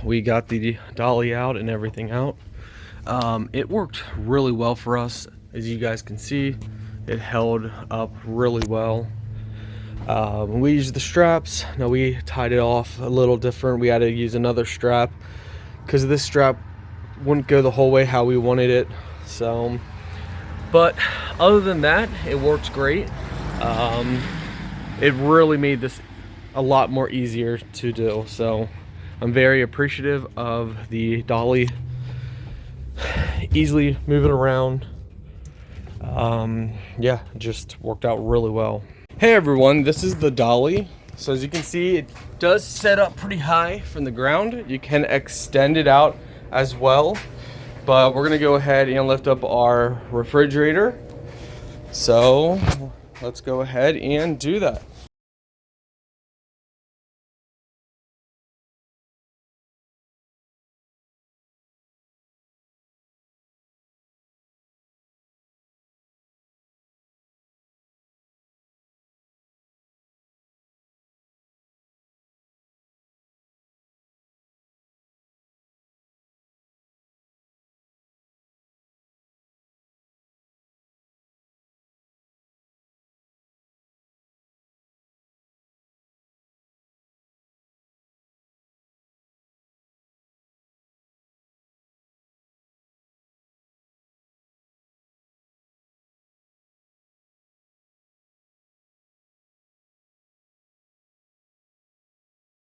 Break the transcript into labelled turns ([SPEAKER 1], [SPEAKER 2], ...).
[SPEAKER 1] We got the dolly out and everything out. It worked really well for us. As you guys can see, it held up really well. We used the straps. Now we tied it off a little different. We had to use another strap because this strap wouldn't go the whole way how we wanted it. So, but other than that, it worked great. It really made this a lot more easier to do. So I'm very appreciative of the dolly. Easily move it around. Yeah, it just worked out really well. Hey everyone, this is the dolly. So as you can see, it does set up pretty high from the ground. You can extend it out as well, but we're gonna go ahead and lift up our refrigerator. So let's go ahead and do that.